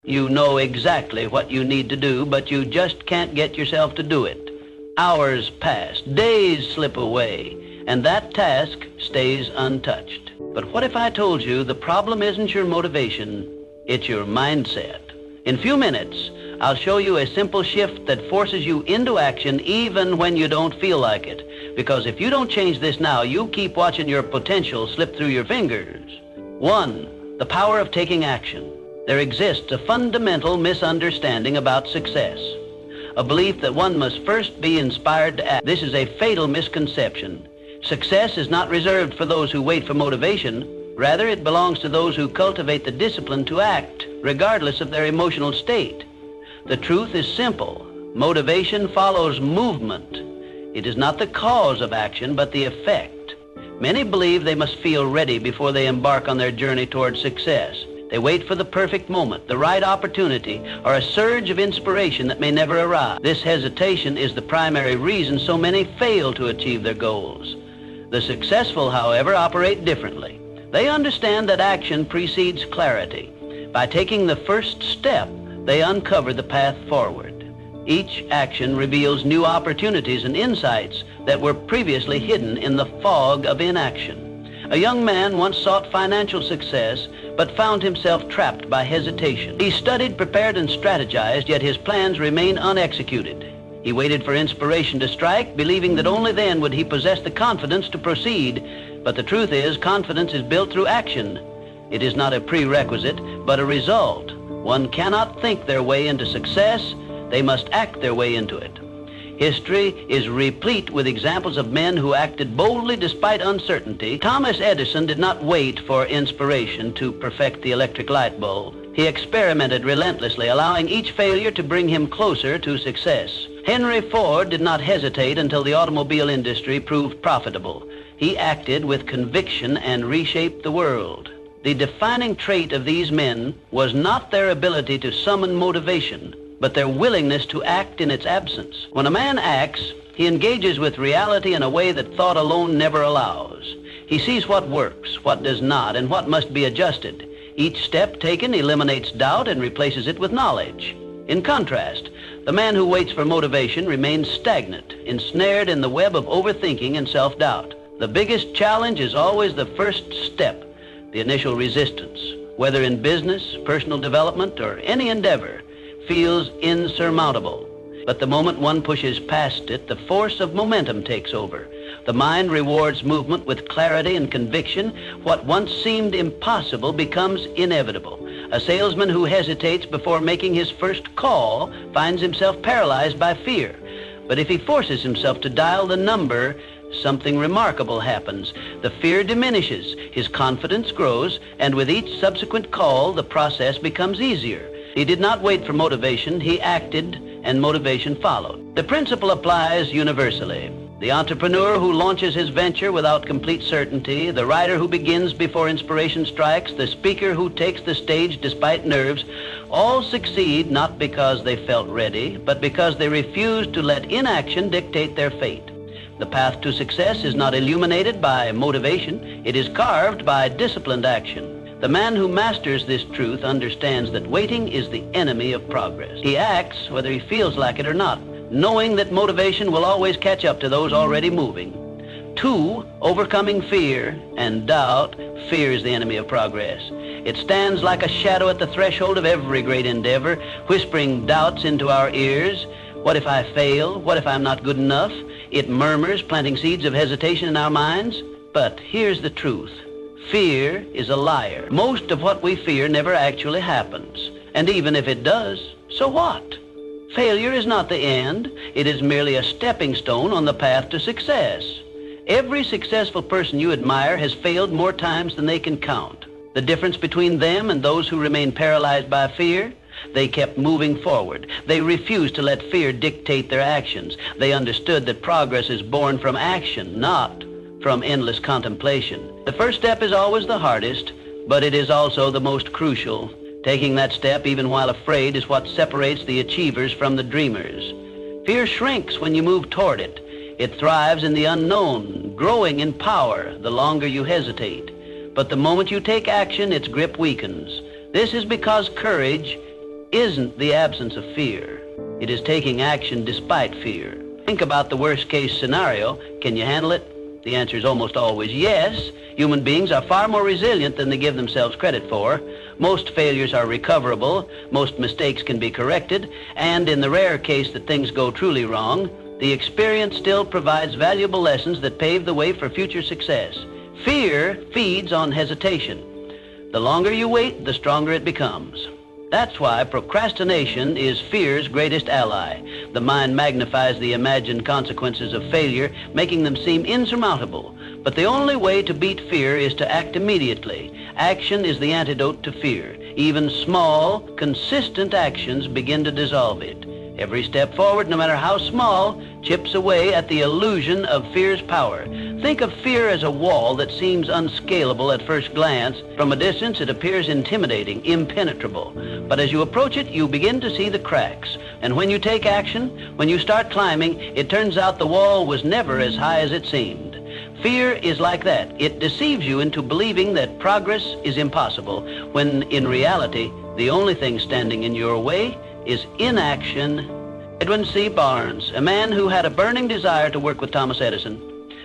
You know exactly what you need to do, but you just can't get yourself to do it. Hours pass, days slip away, and that task stays untouched. But what if I told you the problem isn't your motivation, it's your mindset? In a few minutes, I'll show you a simple shift that forces you into action even when you don't feel like it. Because if you don't change this now, you'll keep watching your potential slip through your fingers. 1. The power of taking action. There exists a fundamental misunderstanding about success. A belief that one must first be inspired to act. This is a fatal misconception. Success is not reserved for those who wait for motivation. Rather, it belongs to those who cultivate the discipline to act, regardless of their emotional state. The truth is simple. Motivation follows movement. It is not the cause of action, but the effect. Many believe they must feel ready before they embark on their journey towards success. They wait for the perfect moment, the right opportunity, or a surge of inspiration that may never arrive. This hesitation is the primary reason so many fail to achieve their goals. The successful, however, operate differently. They understand that action precedes clarity. By taking the first step, they uncover the path forward. Each action reveals new opportunities and insights that were previously hidden in the fog of inaction. A young man once sought financial success, but found himself trapped by hesitation. He studied, prepared, and strategized, yet his plans remained unexecuted. He waited for inspiration to strike, believing that only then would he possess the confidence to proceed. But the truth is, confidence is built through action. It is not a prerequisite, but a result. One cannot think their way into success. They must act their way into it. History is replete with examples of men who acted boldly despite uncertainty. Thomas Edison did not wait for inspiration to perfect the electric light bulb. He experimented relentlessly, allowing each failure to bring him closer to success. Henry Ford did not hesitate until the automobile industry proved profitable. He acted with conviction and reshaped the world. The defining trait of these men was not their ability to summon motivation, but their willingness to act in its absence. When a man acts, he engages with reality in a way that thought alone never allows. He sees what works, what does not, and what must be adjusted. Each step taken eliminates doubt and replaces it with knowledge. In contrast, the man who waits for motivation remains stagnant, ensnared in the web of overthinking and self-doubt. The biggest challenge is always the first step, the initial resistance. Whether in business, personal development, or any endeavor, feels insurmountable. But the moment one pushes past it, the force of momentum takes over. The mind rewards movement with clarity and conviction. What once seemed impossible becomes inevitable. A salesman who hesitates before making his first call finds himself paralyzed by fear. But if he forces himself to dial the number, something remarkable happens. The fear diminishes, his confidence grows, and with each subsequent call, the process becomes easier. He did not wait for motivation, he acted, and motivation followed. The principle applies universally. The entrepreneur who launches his venture without complete certainty, the writer who begins before inspiration strikes, the speaker who takes the stage despite nerves, all succeed not because they felt ready, but because they refused to let inaction dictate their fate. The path to success is not illuminated by motivation, it is carved by disciplined action. The man who masters this truth understands that waiting is the enemy of progress. He acts whether he feels like it or not, knowing that motivation will always catch up to those already moving. 2, overcoming fear and doubt. Fear is the enemy of progress. It stands like a shadow at the threshold of every great endeavor, whispering doubts into our ears. What if I fail? What if I'm not good enough? It murmurs, planting seeds of hesitation in our minds. But here's the truth. Fear is a liar. Most of what we fear never actually happens. And even if it does, so what? Failure is not the end. It is merely a stepping stone on the path to success. Every successful person you admire has failed more times than they can count. The difference between them and those who remain paralyzed by fear? They kept moving forward. They refused to let fear dictate their actions. They understood that progress is born from action, not from endless contemplation. The first step is always the hardest, but it is also the most crucial. Taking that step, even while afraid, is what separates the achievers from the dreamers. Fear shrinks when you move toward it. It thrives in the unknown, growing in power the longer you hesitate. But the moment you take action, its grip weakens. This is because courage isn't the absence of fear. It is taking action despite fear. Think about the worst-case scenario. Can you handle it? The answer is almost always yes. Human beings are far more resilient than they give themselves credit for. Most failures are recoverable, most mistakes can be corrected, and in the rare case that things go truly wrong, the experience still provides valuable lessons that pave the way for future success. Fear feeds on hesitation. The longer you wait, the stronger it becomes. That's why procrastination is fear's greatest ally. The mind magnifies the imagined consequences of failure, making them seem insurmountable. But the only way to beat fear is to act immediately. Action is the antidote to fear. Even small, consistent actions begin to dissolve it. Every step forward, no matter how small, chips away at the illusion of fear's power. Think of fear as a wall that seems unscalable at first glance. From a distance, it appears intimidating, impenetrable. But as you approach it, you begin to see the cracks. And when you take action, when you start climbing, it turns out the wall was never as high as it seemed. Fear is like that. It deceives you into believing that progress is impossible, when in reality, the only thing standing in your way is inaction. Edwin C. Barnes, a man who had a burning desire to work with Thomas Edison.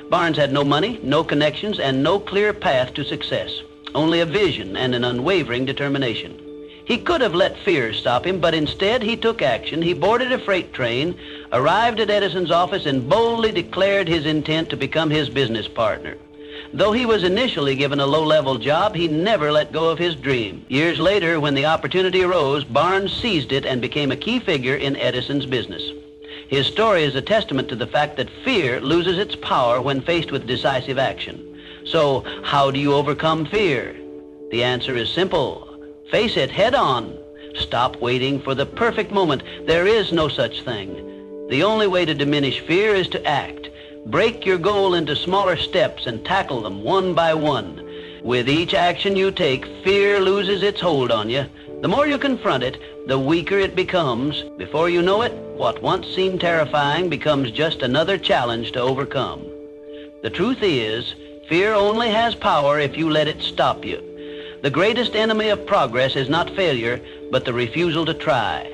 Barnes had no money, no connections, and no clear path to success, only a vision and an unwavering determination. He could have let fear stop him, but instead he took action. He boarded a freight train, arrived at Edison's office, and boldly declared his intent to become his business partner. Though he was initially given a low-level job, he never let go of his dream. Years later, when the opportunity arose, Barnes seized it and became a key figure in Edison's business. His story is a testament to the fact that fear loses its power when faced with decisive action. So, how do you overcome fear? The answer is simple. Face it head on. Stop waiting for the perfect moment. There is no such thing. The only way to diminish fear is to act. Break your goal into smaller steps and tackle them one by one. With each action you take, fear loses its hold on you. The more you confront it, the weaker it becomes. Before you know it, what once seemed terrifying becomes just another challenge to overcome. The truth is, fear only has power if you let it stop you. The greatest enemy of progress is not failure, but the refusal to try.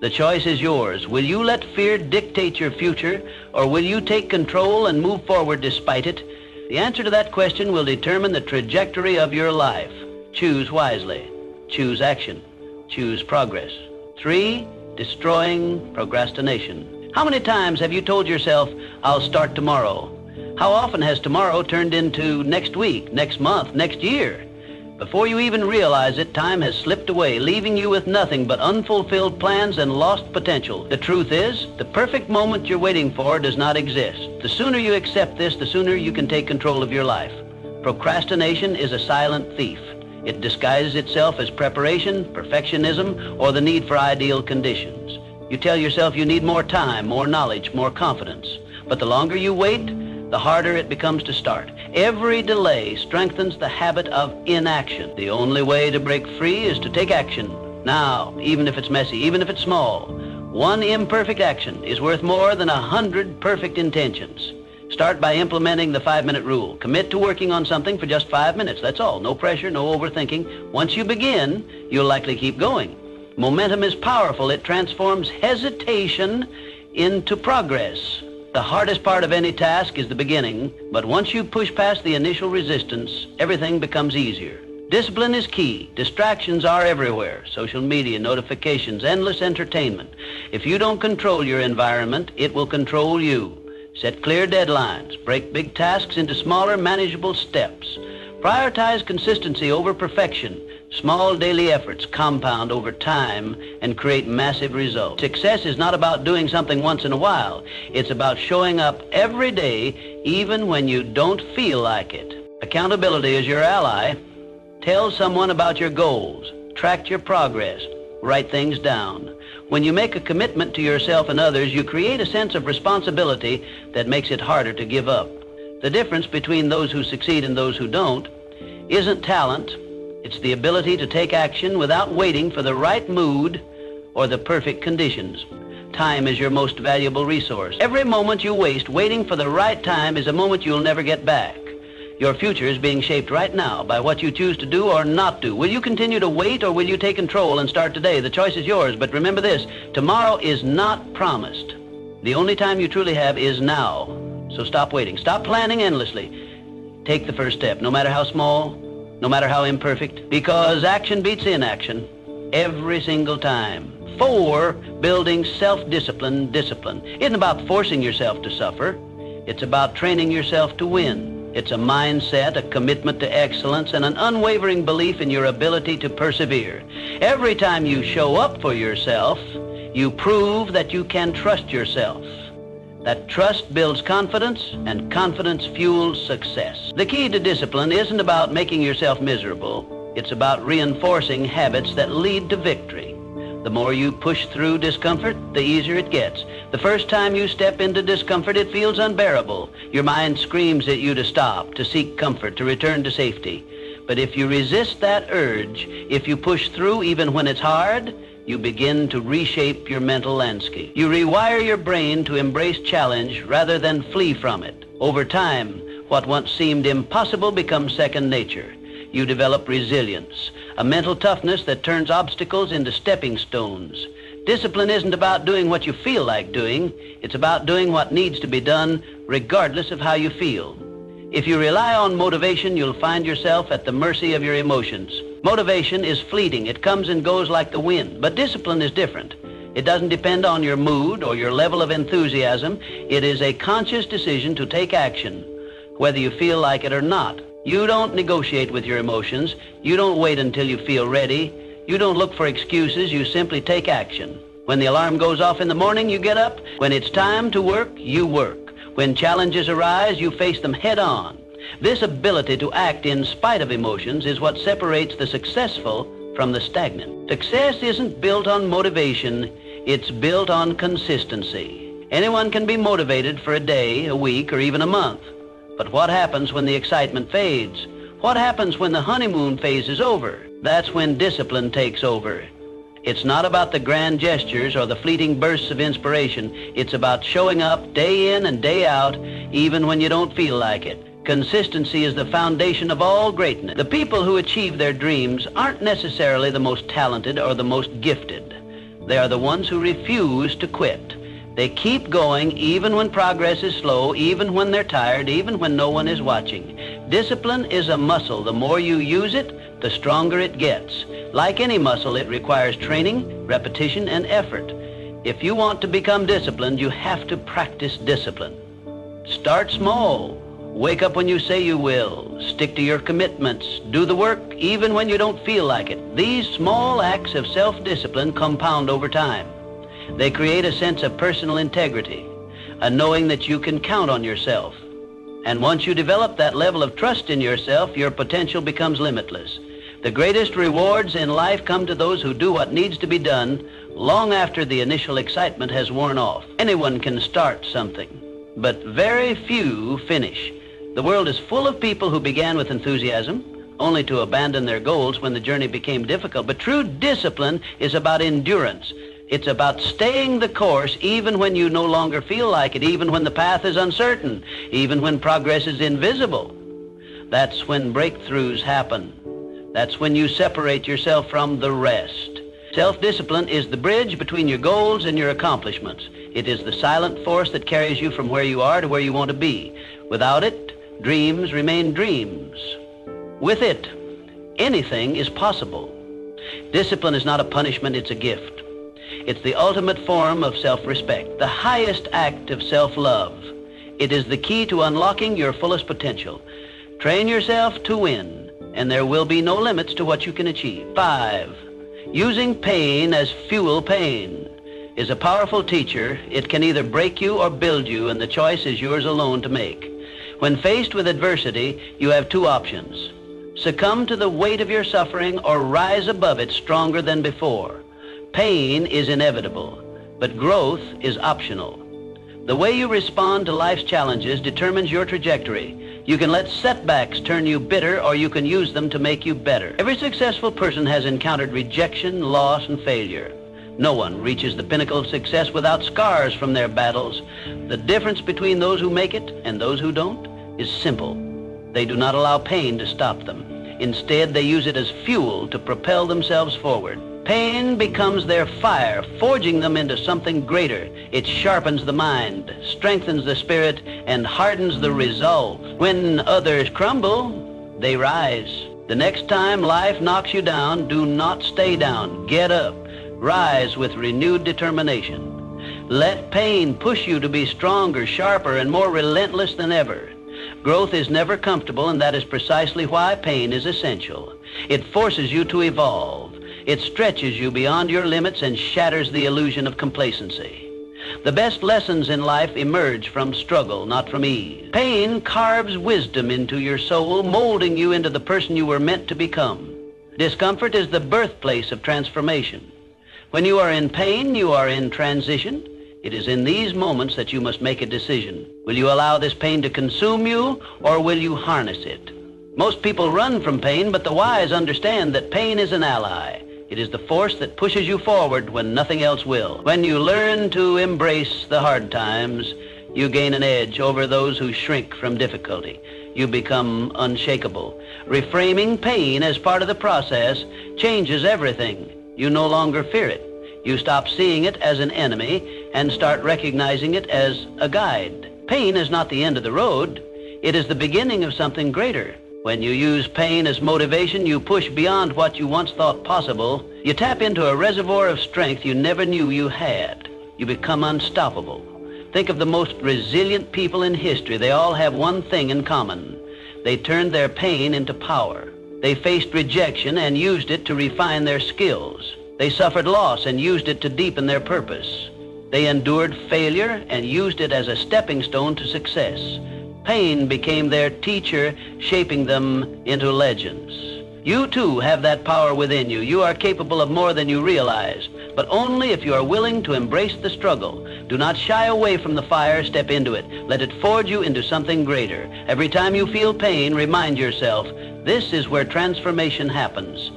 The choice is yours. Will you let fear dictate your future, or will you take control and move forward despite it? The answer to that question will determine the trajectory of your life. Choose wisely. Choose action. Choose progress. 3, destroying procrastination. How many times have you told yourself, I'll start tomorrow? How often has tomorrow turned into next week, next month, next year? Before you even realize it, time has slipped away, leaving you with nothing but unfulfilled plans and lost potential. The truth is, the perfect moment you're waiting for does not exist. The sooner you accept this, the sooner you can take control of your life. Procrastination is a silent thief. It disguises itself as preparation, perfectionism, or the need for ideal conditions. You tell yourself you need more time, more knowledge, more confidence. But the longer you wait, the harder it becomes to start. Every delay strengthens the habit of inaction. The only way to break free is to take action. Now, even if it's messy, even if it's small, one imperfect action is worth more than 100 perfect intentions. Start by implementing the 5-minute rule. Commit to working on something for just 5 minutes. That's all. No pressure, no overthinking. Once you begin, you'll likely keep going. Momentum is powerful. It transforms hesitation into progress. The hardest part of any task is the beginning, but once you push past the initial resistance, everything becomes easier. Discipline is key. Distractions are everywhere. Social media, notifications, endless entertainment. If you don't control your environment, it will control you. Set clear deadlines. Break big tasks into smaller, manageable steps. Prioritize consistency over perfection. Small daily efforts compound over time and create massive results. Success is not about doing something once in a while. It's about showing up every day, even when you don't feel like it. Accountability is your ally. Tell someone about your goals. Track your progress. Write things down. When you make a commitment to yourself and others, you create a sense of responsibility that makes it harder to give up. The difference between those who succeed and those who don't isn't talent. It's the ability to take action without waiting for the right mood or the perfect conditions. Time is your most valuable resource. Every moment you waste waiting for the right time is a moment you'll never get back. Your future is being shaped right now by what you choose to do or not do. Will you continue to wait, or will you take control and start today? The choice is yours, but remember this, tomorrow is not promised. The only time you truly have is now. So stop waiting. Stop planning endlessly. Take the first step, no matter how small, no matter how imperfect, because action beats inaction every single time. 4, building self-discipline. Discipline isn't about forcing yourself to suffer. It's about training yourself to win. It's a mindset, a commitment to excellence, and an unwavering belief in your ability to persevere. Every time you show up for yourself, you prove that you can trust yourself. That trust builds confidence, and confidence fuels success. The key to discipline isn't about making yourself miserable. It's about reinforcing habits that lead to victory. The more you push through discomfort, the easier it gets. The first time you step into discomfort, it feels unbearable. Your mind screams at you to stop, to seek comfort, to return to safety. But if you resist that urge, if you push through even when it's hard, you begin to reshape your mental landscape. You rewire your brain to embrace challenge rather than flee from it. Over time, what once seemed impossible becomes second nature. You develop resilience, a mental toughness that turns obstacles into stepping stones. Discipline isn't about doing what you feel like doing. It's about doing what needs to be done regardless of how you feel. If you rely on motivation, you'll find yourself at the mercy of your emotions. Motivation is fleeting. It comes and goes like the wind. But discipline is different. It doesn't depend on your mood or your level of enthusiasm. It is a conscious decision to take action, whether you feel like it or not. You don't negotiate with your emotions. You don't wait until you feel ready. You don't look for excuses. You simply take action. When the alarm goes off in the morning, you get up. When it's time to work, you work. When challenges arise, you face them head on. This ability to act in spite of emotions is what separates the successful from the stagnant. Success isn't built on motivation. It's built on consistency. Anyone can be motivated for a day, a week, or even a month. But what happens when the excitement fades? What happens when the honeymoon phase is over? That's when discipline takes over. It's not about the grand gestures or the fleeting bursts of inspiration. It's about showing up day in and day out, even when you don't feel like it. Consistency is the foundation of all greatness. The people who achieve their dreams aren't necessarily the most talented or the most gifted. They are the ones who refuse to quit. They keep going even when progress is slow, even when they're tired, even when no one is watching. Discipline is a muscle. The more you use it, the stronger it gets. Like any muscle, it requires training, repetition, and effort. If you want to become disciplined, you have to practice discipline. Start small. Wake up when you say you will. Stick to your commitments. Do the work even when you don't feel like it. These small acts of self-discipline compound over time. They create a sense of personal integrity, a knowing that you can count on yourself. And once you develop that level of trust in yourself, your potential becomes limitless. The greatest rewards in life come to those who do what needs to be done long after the initial excitement has worn off. Anyone can start something, but very few finish. The world is full of people who began with enthusiasm, only to abandon their goals when the journey became difficult. But true discipline is about endurance. It's about staying the course even when you no longer feel like it, even when the path is uncertain, even when progress is invisible. That's when breakthroughs happen. That's when you separate yourself from the rest. Self-discipline is the bridge between your goals and your accomplishments. It is the silent force that carries you from where you are to where you want to be. Without it, dreams remain dreams. With it, anything is possible. Discipline is not a punishment, it's a gift. It's the ultimate form of self-respect, the highest act of self-love. It is the key to unlocking your fullest potential. Train yourself to win, and there will be no limits to what you can achieve. 5, using pain as fuel. Pain is a powerful teacher. It can either break you or build you, and the choice is yours alone to make. When faced with adversity, you have 2 options. Succumb to the weight of your suffering or rise above it stronger than before. Pain is inevitable, but growth is optional. The way you respond to life's challenges determines your trajectory. You can let setbacks turn you bitter, or you can use them to make you better. Every successful person has encountered rejection, loss, and failure. No one reaches the pinnacle of success without scars from their battles. The difference between those who make it and those who don't is simple. They do not allow pain to stop them. Instead, they use it as fuel to propel themselves forward. Pain becomes their fire, forging them into something greater. It sharpens the mind, strengthens the spirit, and hardens the resolve. When others crumble, they rise. The next time life knocks you down, do not stay down. Get up. Rise with renewed determination. Let pain push you to be stronger, sharper, and more relentless than ever. Growth is never comfortable, and that is precisely why pain is essential. It forces you to evolve. It stretches you beyond your limits and shatters the illusion of complacency. The best lessons in life emerge from struggle, not from ease. Pain carves wisdom into your soul, molding you into the person you were meant to become. Discomfort is the birthplace of transformation. When you are in pain, you are in transition. It is in these moments that you must make a decision. Will you allow this pain to consume you, or will you harness it? Most people run from pain, but the wise understand that pain is an ally. It is the force that pushes you forward when nothing else will. When you learn to embrace the hard times, you gain an edge over those who shrink from difficulty. You become unshakable. Reframing pain as part of the process changes everything. You no longer fear it. You stop seeing it as an enemy and start recognizing it as a guide. Pain is not the end of the road. It is the beginning of something greater. When you use pain as motivation, you push beyond what you once thought possible. You tap into a reservoir of strength you never knew you had. You become unstoppable. Think of the most resilient people in history. They all have one thing in common. They turned their pain into power. They faced rejection and used it to refine their skills. They suffered loss and used it to deepen their purpose. They endured failure and used it as a stepping stone to success. Pain became their teacher, shaping them into legends. You too have that power within you. You are capable of more than you realize, but only if you are willing to embrace the struggle. Do not shy away from the fire, step into it. Let it forge you into something greater. Every time you feel pain, remind yourself, this is where transformation happens.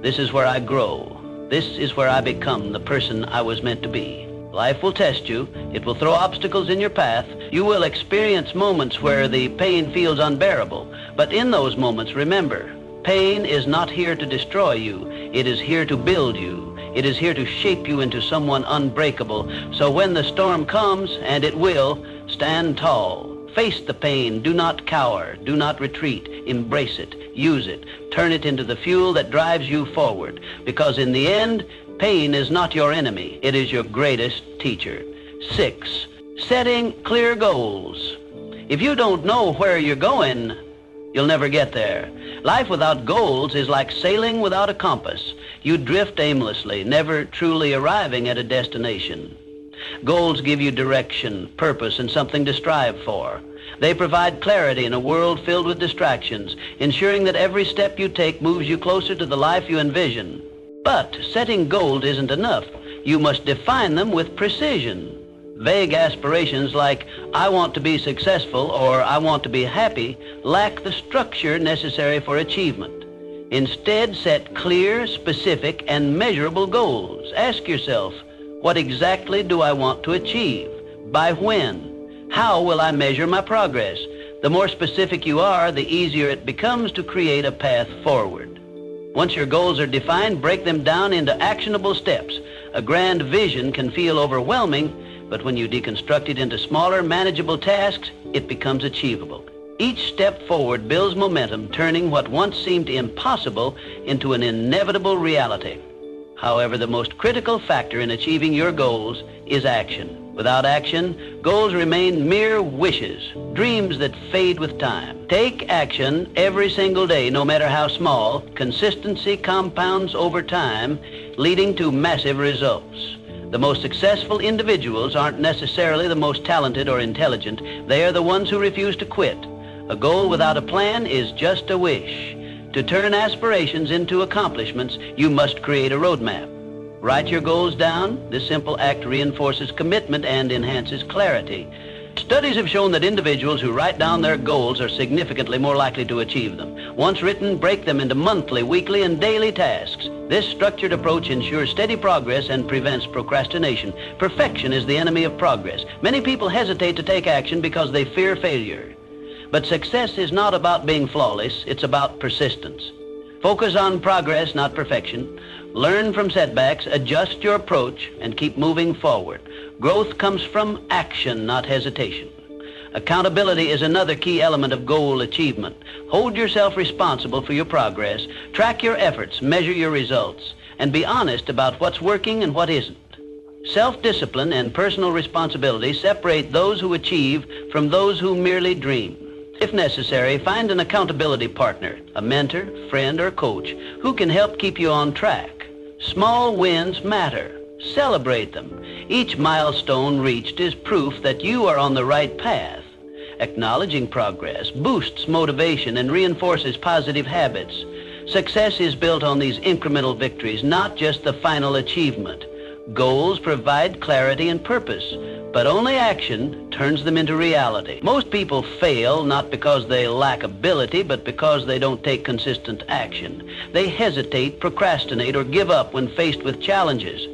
This is where I grow. This is where I become the person I was meant to be. Life will test you. It will throw obstacles in your path. You will experience moments where the pain feels unbearable. But in those moments, remember, pain is not here to destroy you. It is here to build you. It is here to shape you into someone unbreakable. So when the storm comes, and it will, stand tall. Face the pain. Do not cower. Do not retreat. Embrace it. Use it. Turn it into the fuel that drives you forward. Because in the end, pain is not your enemy. It is your greatest teacher. 6, setting clear goals. If you don't know where you're going, you'll never get there. Life without goals is like sailing without a compass. You drift aimlessly, never truly arriving at a destination. Goals give you direction, purpose, and something to strive for. They provide clarity in a world filled with distractions, ensuring that every step you take moves you closer to the life you envision. But setting goals isn't enough. You must define them with precision. Vague aspirations like, I want to be successful or I want to be happy, lack the structure necessary for achievement. Instead, set clear, specific, and measurable goals. Ask yourself, what exactly do I want to achieve? By when? How will I measure my progress? The more specific you are, the easier it becomes to create a path forward. Once your goals are defined, break them down into actionable steps. A grand vision can feel overwhelming, but when you deconstruct it into smaller, manageable tasks, it becomes achievable. Each step forward builds momentum, turning what once seemed impossible into an inevitable reality. However, the most critical factor in achieving your goals is action. Without action, goals remain mere wishes, dreams that fade with time. Take action every single day, no matter how small. Consistency compounds over time, leading to massive results. The most successful individuals aren't necessarily the most talented or intelligent. They are the ones who refuse to quit. A goal without a plan is just a wish. To turn aspirations into accomplishments, you must create a roadmap. Write your goals down. This simple act reinforces commitment and enhances clarity. Studies have shown that individuals who write down their goals are significantly more likely to achieve them. Once written, break them into monthly, weekly, and daily tasks. This structured approach ensures steady progress and prevents procrastination. Perfection is the enemy of progress. Many people hesitate to take action because they fear failure. But success is not about being flawless, it's about persistence. Focus on progress, not perfection. Learn from setbacks, adjust your approach, and keep moving forward. Growth comes from action, not hesitation. Accountability is another key element of goal achievement. Hold yourself responsible for your progress, track your efforts, measure your results, and be honest about what's working and what isn't. Self-discipline and personal responsibility separate those who achieve from those who merely dream. If necessary, find an accountability partner, a mentor, friend, or coach who can help keep you on track. Small wins matter. Celebrate them. Each milestone reached is proof that you are on the right path. Acknowledging progress boosts motivation and reinforces positive habits. Success is built on these incremental victories, not just the final achievement. Goals provide clarity and purpose, but only action turns them into reality. Most people fail not because they lack ability, but because they don't take consistent action. They hesitate, procrastinate, or give up when faced with challenges.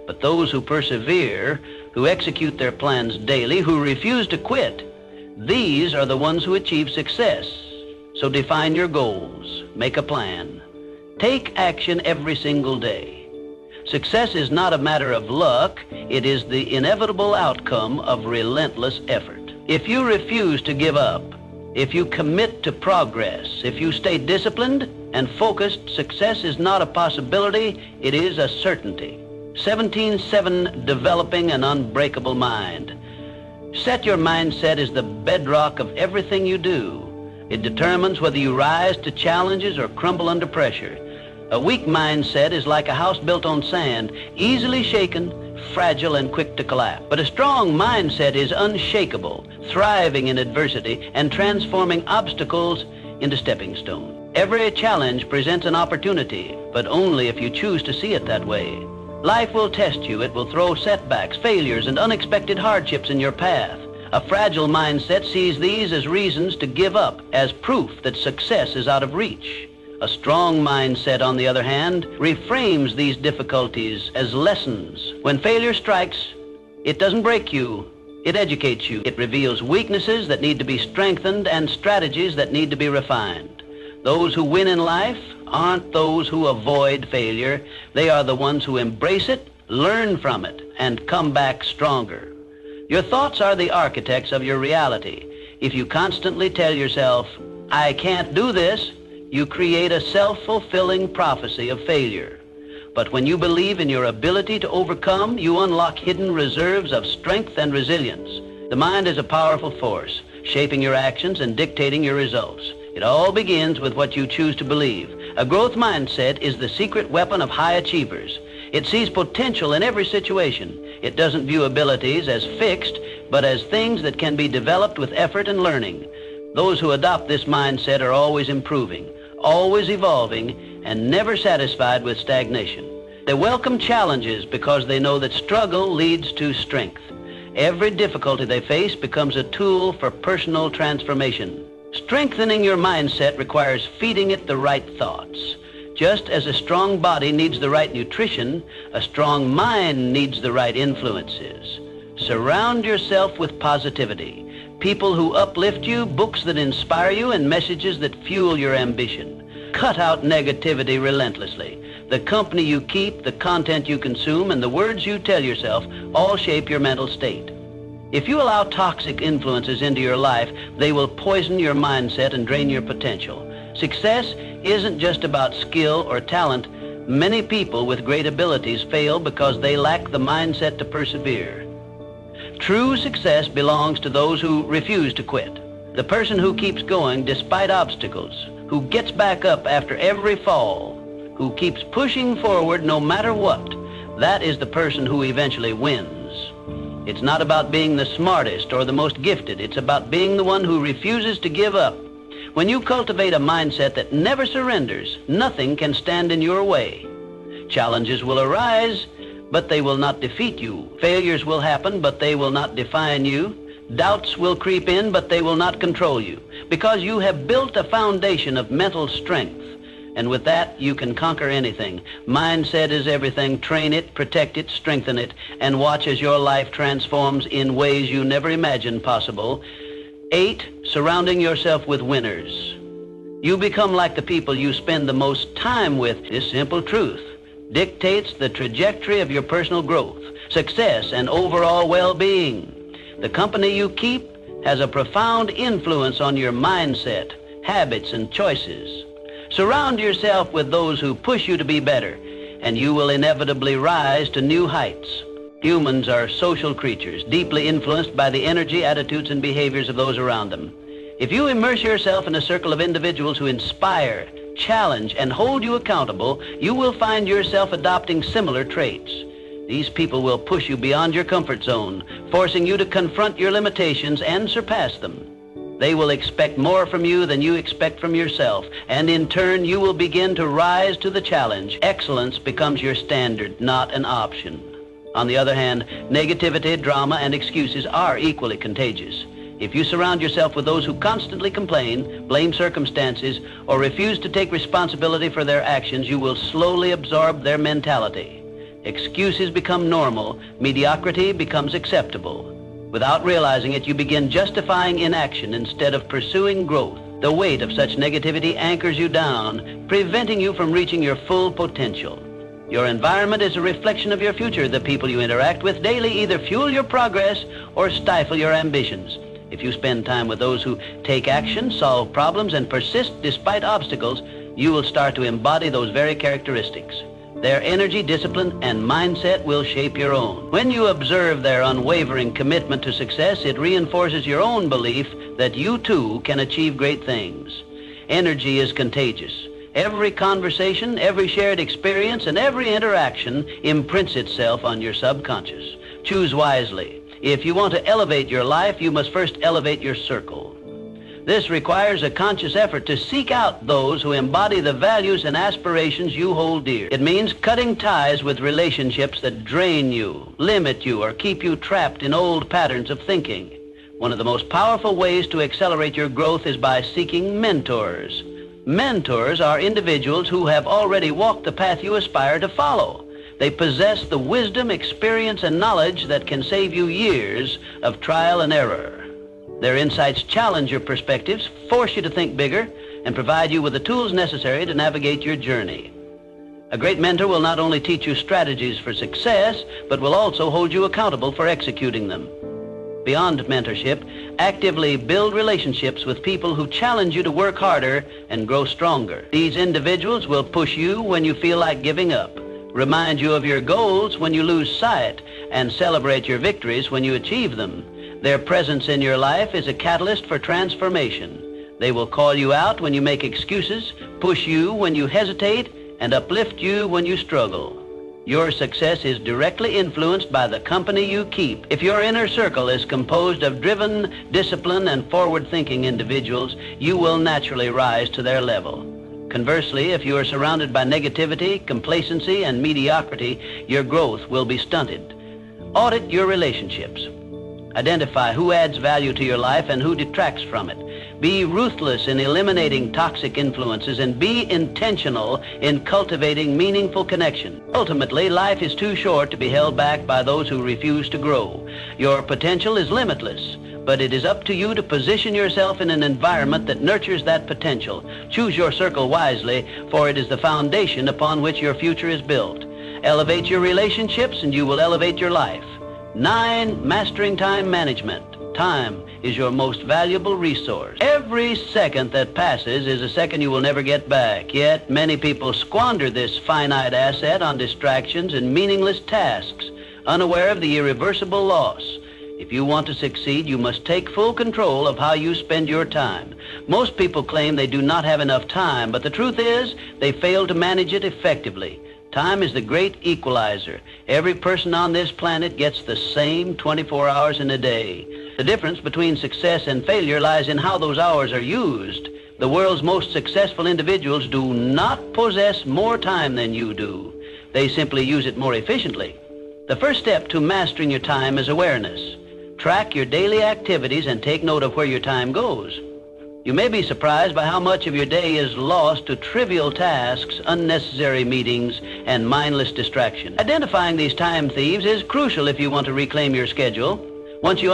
But those who persevere, who execute their plans daily, who refuse to quit, these are the ones who achieve success. So define your goals, make a plan. Take action every single day. Success is not a matter of luck, it is the inevitable outcome of relentless effort. If you refuse to give up, if you commit to progress, if you stay disciplined and focused, success is not a possibility, it is a certainty. 17-7, developing an unbreakable mind. Set your mindset as the bedrock of everything you do. It determines whether you rise to challenges or crumble under pressure. A weak mindset is like a house built on sand, easily shaken, fragile, and quick to collapse. But a strong mindset is unshakable, thriving in adversity, and transforming obstacles into stepping stones. Every challenge presents an opportunity, but only if you choose to see it that way. Life will test you. It will throw setbacks, failures, and unexpected hardships in your path. A fragile mindset sees these as reasons to give up, as proof that success is out of reach. A strong mindset, on the other hand, reframes these difficulties as lessons. When failure strikes, it doesn't break you, it educates you. It reveals weaknesses that need to be strengthened and strategies that need to be refined. Those who win in life aren't those who avoid failure. They are the ones who embrace it, learn from it, and come back stronger. Your thoughts are the architects of your reality. If you constantly tell yourself, "I can't do this," you create a self-fulfilling prophecy of failure. But when you believe in your ability to overcome, you unlock hidden reserves of strength and resilience. The mind is a powerful force, shaping your actions and dictating your results. It all begins with what you choose to believe. A growth mindset is the secret weapon of high achievers. It sees potential in every situation. It doesn't view abilities as fixed, but as things that can be developed with effort and learning. Those who adopt this mindset are always improving, always evolving, and never satisfied with stagnation. They welcome challenges because they know that struggle leads to strength. Every difficulty they face becomes a tool for personal transformation. Strengthening your mindset requires feeding it the right thoughts. Just as a strong body needs the right nutrition, a strong mind needs the right influences. Surround yourself with positivity. People who uplift you, books that inspire you, and messages that fuel your ambition. Cut out negativity relentlessly. The company you keep, the content you consume, and the words you tell yourself all shape your mental state. If you allow toxic influences into your life, they will poison your mindset and drain your potential. Success isn't just about skill or talent. Many people with great abilities fail because they lack the mindset to persevere. True success belongs to those who refuse to quit. The person who keeps going despite obstacles, who gets back up after every fall, who keeps pushing forward no matter what, that is the person who eventually wins. It's not about being the smartest or the most gifted. It's about being the one who refuses to give up. When you cultivate a mindset that never surrenders, nothing can stand in your way. Challenges will arise, but they will not defeat you. Failures will happen, but they will not define you. Doubts will creep in, but they will not control you, because you have built a foundation of mental strength. And with that, you can conquer anything. Mindset is everything. Train it, protect it, strengthen it, and watch as your life transforms in ways you never imagined possible. 8, surrounding yourself with winners. You become like the people you spend the most time with. This simple truth dictates the trajectory of your personal growth, success, and overall well-being. The company you keep has a profound influence on your mindset, habits, and choices. Surround yourself with those who push you to be better, and you will inevitably rise to new heights. Humans are social creatures, deeply influenced by the energy, attitudes, and behaviors of those around them. If you immerse yourself in a circle of individuals who inspire, challenge, and hold you accountable, you will find yourself adopting similar traits. These people will push you beyond your comfort zone, forcing you to confront your limitations and surpass them. They will expect more from you than you expect from yourself, and in turn you will begin to rise to the challenge. Excellence becomes your standard, not an option. On the other hand, negativity, drama, and excuses are equally contagious. If you surround yourself with those who constantly complain, blame circumstances, or refuse to take responsibility for their actions, you will slowly absorb their mentality. Excuses become normal, mediocrity becomes acceptable. Without realizing it, you begin justifying inaction instead of pursuing growth. The weight of such negativity anchors you down, preventing you from reaching your full potential. Your environment is a reflection of your future. The people you interact with daily either fuel your progress or stifle your ambitions. If you spend time with those who take action, solve problems, and persist despite obstacles, you will start to embody those very characteristics. Their energy, discipline, and mindset will shape your own. When you observe their unwavering commitment to success, it reinforces your own belief that you too can achieve great things. Energy is contagious. Every conversation, every shared experience, and every interaction imprints itself on your subconscious. Choose wisely. If you want to elevate your life, you must first elevate your circle. This requires a conscious effort to seek out those who embody the values and aspirations you hold dear. It means cutting ties with relationships that drain you, limit you, or keep you trapped in old patterns of thinking. One of the most powerful ways to accelerate your growth is by seeking mentors. Mentors are individuals who have already walked the path you aspire to follow. They possess the wisdom, experience, and knowledge that can save you years of trial and error. Their insights challenge your perspectives, force you to think bigger, and provide you with the tools necessary to navigate your journey. A great mentor will not only teach you strategies for success, but will also hold you accountable for executing them. Beyond mentorship, actively build relationships with people who challenge you to work harder and grow stronger. These individuals will push you when you feel like giving up, remind you of your goals when you lose sight, and celebrate your victories when you achieve them. Their presence in your life is a catalyst for transformation. They will call you out when you make excuses, push you when you hesitate, and uplift you when you struggle. Your success is directly influenced by the company you keep. If your inner circle is composed of driven, disciplined, and forward-thinking individuals, you will naturally rise to their level. Conversely, if you are surrounded by negativity, complacency, and mediocrity, your growth will be stunted. Audit your relationships. Identify who adds value to your life and who detracts from it. Be ruthless in eliminating toxic influences and be intentional in cultivating meaningful connection. Ultimately, life is too short to be held back by those who refuse to grow. Your potential is limitless, but it is up to you to position yourself in an environment that nurtures that potential. Choose your circle wisely, for it is the foundation upon which your future is built. Elevate your relationships and you will elevate your life. 9, mastering time management. Time is your most valuable resource. Every second that passes is a second you will never get back. Yet many people squander this finite asset on distractions and meaningless tasks, unaware of the irreversible loss. If you want to succeed, you must take full control of how you spend your time. Most people claim they do not have enough time, but the truth is they fail to manage it effectively. Time is the great equalizer. Every person on this planet gets the same 24 hours in a day. The difference between success and failure lies in how those hours are used. The world's most successful individuals do not possess more time than you do. They simply use it more efficiently. The first step to mastering your time is awareness. Track your daily activities and take note of where your time goes. You may be surprised by how much of your day is lost to trivial tasks, unnecessary meetings, and mindless distraction. Identifying these time thieves is crucial if you want to reclaim your schedule. Once you